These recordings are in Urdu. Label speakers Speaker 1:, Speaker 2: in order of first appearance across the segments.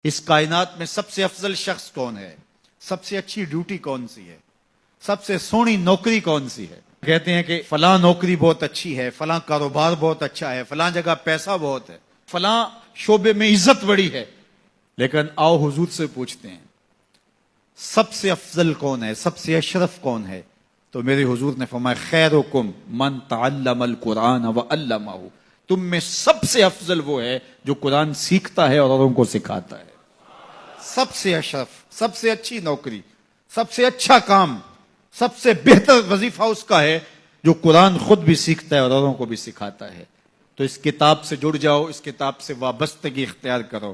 Speaker 1: اس کائنات میں سب سے افضل شخص کون ہے؟ سب سے اچھی ڈیوٹی کون سی ہے؟ سب سے سونی نوکری کون سی ہے؟ کہتے ہیں کہ فلاں نوکری بہت اچھی ہے، فلاں کاروبار بہت اچھا ہے، فلاں جگہ پیسہ بہت ہے، فلاں شعبے میں عزت بڑی ہے. لیکن آؤ حضور سے پوچھتے ہیں سب سے افضل کون ہے، سب سے اشرف کون ہے؟ تو میرے حضور نے فرمایا خیرکم من تعلم القرآن وعلمہ، تم میں سب سے افضل وہ ہے جو قرآن سیکھتا ہے اور اوروں کو سکھاتا ہے. سب سے اشرف، سب سے اچھی نوکری، سب سے اچھا کام، سب سے بہتر وظیفہ اس کا ہے جو قرآن خود بھی سیکھتا ہے اور اوروں کو بھی سکھاتا ہے. تو اس کتاب سے جڑ جاؤ، اس کتاب سے وابستگی اختیار کرو.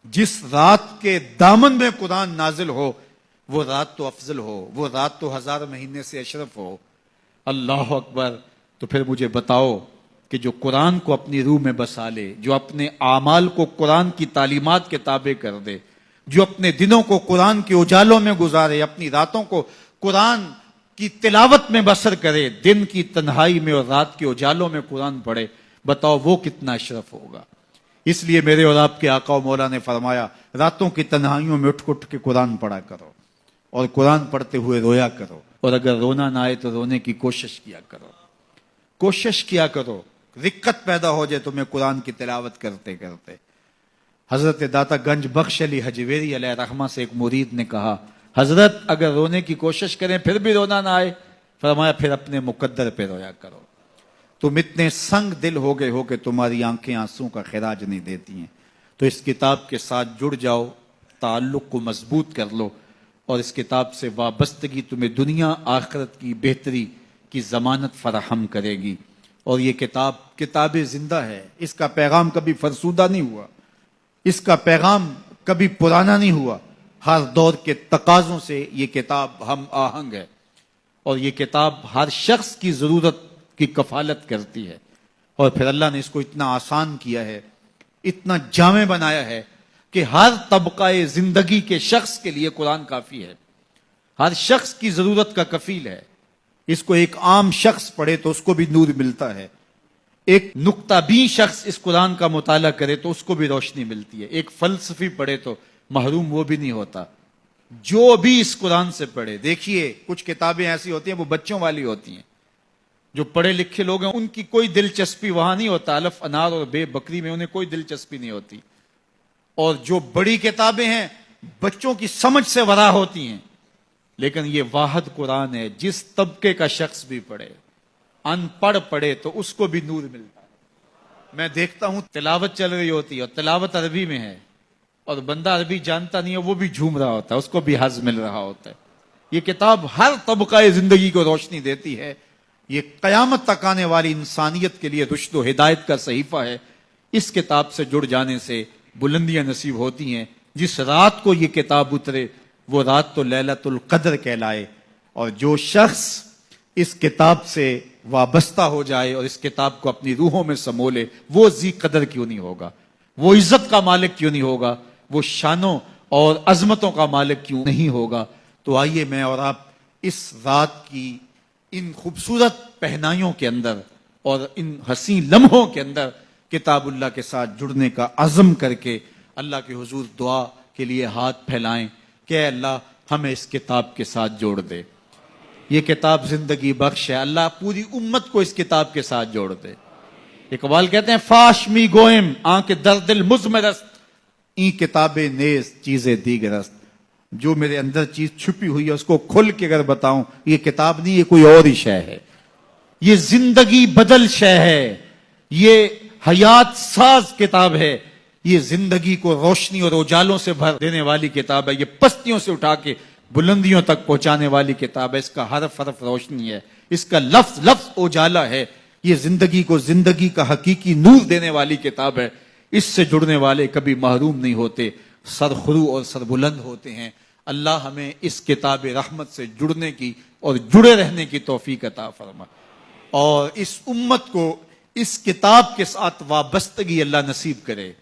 Speaker 1: جس رات کے دامن میں قرآن نازل ہو وہ رات تو افضل ہو، وہ رات تو 1000 مہینے سے اشرف ہو. اللہ اکبر. تو پھر مجھے بتاؤ کہ جو قرآن کو اپنی روح میں بسا لے، جو اپنے اعمال کو قرآن کی تعلیمات کے تابع کر دے، جو اپنے دنوں کو قرآن کے اجالوں میں گزارے، اپنی راتوں کو قرآن کی تلاوت میں بسر کرے، دن کی تنہائی میں اور رات کے اجالوں میں قرآن پڑھے، بتاؤ وہ کتنا اشرف ہوگا. اس لیے میرے اور آپ کے آقا و مولا نے فرمایا راتوں کی تنہائیوں میں اٹھ اٹھ کے قرآن پڑھا کرو اور قرآن پڑھتے ہوئے رویا کرو، اور اگر رونا نہ آئے تو رونے کی کوشش کیا کرو. کوشش کیا کرو، رقت پیدا ہو جائے تمہیں قرآن کی تلاوت کرتے کرتے. حضرت داتا گنج بخش علی حجویری علیہ رحمہ سے ایک مرید نے کہا حضرت اگر رونے کی کوشش کریں پھر بھی رونا نہ آئے، فرمایا پھر اپنے مقدر پہ رویا کرو. تم اتنے سنگ دل ہو گئے ہو کہ تمہاری آنکھیں آنسوں کا خراج نہیں دیتی ہیں. تو اس کتاب کے ساتھ جڑ جاؤ، تعلق کو مضبوط کر لو، اور اس کتاب سے وابستگی تمہیں دنیا آخرت کی بہتری کی ضمانت فراہم کرے گی. اور یہ کتاب زندہ ہے، اس کا پیغام کبھی فرسودہ نہیں ہوا، اس کا پیغام کبھی پرانا نہیں ہوا. ہر دور کے تقاضوں سے یہ کتاب ہم آہنگ ہے، اور یہ کتاب ہر شخص کی ضرورت کی کفالت کرتی ہے. اور پھر اللہ نے اس کو اتنا آسان کیا ہے، اتنا جامع بنایا ہے کہ ہر طبقہ زندگی کے شخص کے لیے قرآن کافی ہے، ہر شخص کی ضرورت کا کفیل ہے. اس کو ایک عام شخص پڑھے تو اس کو بھی نور ملتا ہے، ایک نقطہ بین شخص اس قرآن کا مطالعہ کرے تو اس کو بھی روشنی ملتی ہے، ایک فلسفی پڑھے تو محروم وہ بھی نہیں ہوتا. جو بھی اس قرآن سے پڑھے، دیکھیے کچھ کتابیں ایسی ہوتی ہیں وہ بچوں والی ہوتی ہیں، جو پڑھے لکھے لوگ ہیں ان کی کوئی دلچسپی وہاں نہیں ہوتا، الف انار اور بے بکری میں انہیں کوئی دلچسپی نہیں ہوتی. اور جو بڑی کتابیں ہیں بچوں کی سمجھ سے ورا ہوتی ہیں. لیکن یہ واحد قرآن ہے، جس طبقے کا شخص بھی پڑھے، ان پڑھ پڑھے تو اس کو بھی نور ملتا ہے. میں دیکھتا ہوں تلاوت چل رہی ہوتی ہے اور تلاوت عربی میں ہے، اور بندہ عربی جانتا نہیں ہے وہ بھی جھوم رہا ہوتا ہے، اس کو بھی حظ مل رہا ہوتا ہے. یہ کتاب ہر طبقہ زندگی کو روشنی دیتی ہے. یہ قیامت تک آنے والی انسانیت کے لیے رشد و ہدایت کا صحیفہ ہے. اس کتاب سے جڑ جانے سے بلندیاں نصیب ہوتی ہیں. جس رات کو یہ کتاب اترے وہ رات تو لیلۃ القدر کہلائے. اور جو شخص اس کتاب سے وابستہ ہو جائے اور اس کتاب کو اپنی روحوں میں سمو لے، وہ ذی قدر کیوں نہیں ہوگا، وہ عزت کا مالک کیوں نہیں ہوگا، وہ شانوں اور عظمتوں کا مالک کیوں نہیں ہوگا. تو آئیے میں اور آپ اس رات کی ان خوبصورت پہنائیوں کے اندر اور ان حسین لمحوں کے اندر کتاب اللہ کے ساتھ جڑنے کا عزم کر کے اللہ کے حضور دعا کے لیے ہاتھ پھیلائیں کہ اے اللہ ہمیں اس کتاب کے ساتھ جوڑ دے. یہ کتاب زندگی بخش ہے، اللہ پوری امت کو اس کتاب کے ساتھ جوڑ دے. اقبال کہتے ہیں فاش می گوئم آنکھ در دل مزمرست، این کتابیں نیز چیزیں دیگرست. جو میرے اندر چیز چھپی ہوئی ہے اس کو کھل کے اگر بتاؤں، یہ کتاب نہیں، یہ کوئی اور ہی شے ہے. یہ زندگی بدل شے ہے، یہ حیات ساز کتاب ہے، یہ زندگی کو روشنی اور اجالوں سے بھر دینے والی کتاب ہے، یہ پستیوں سے اٹھا کے بلندیوں تک پہنچانے والی کتاب ہے. اس کا حرف حرف روشنی ہے، اس کا لفظ لفظ اجالا ہے. یہ زندگی کو زندگی کا حقیقی نور دینے والی کتاب ہے. اس سے جڑنے والے کبھی محروم نہیں ہوتے، سرخرو اور سربلند ہوتے ہیں. اللہ ہمیں اس کتاب رحمت سے جڑنے کی اور جڑے رہنے کی توفیق عطا فرما، اور اس امت کو اس کتاب کے ساتھ وابستگی اللہ نصیب کرے.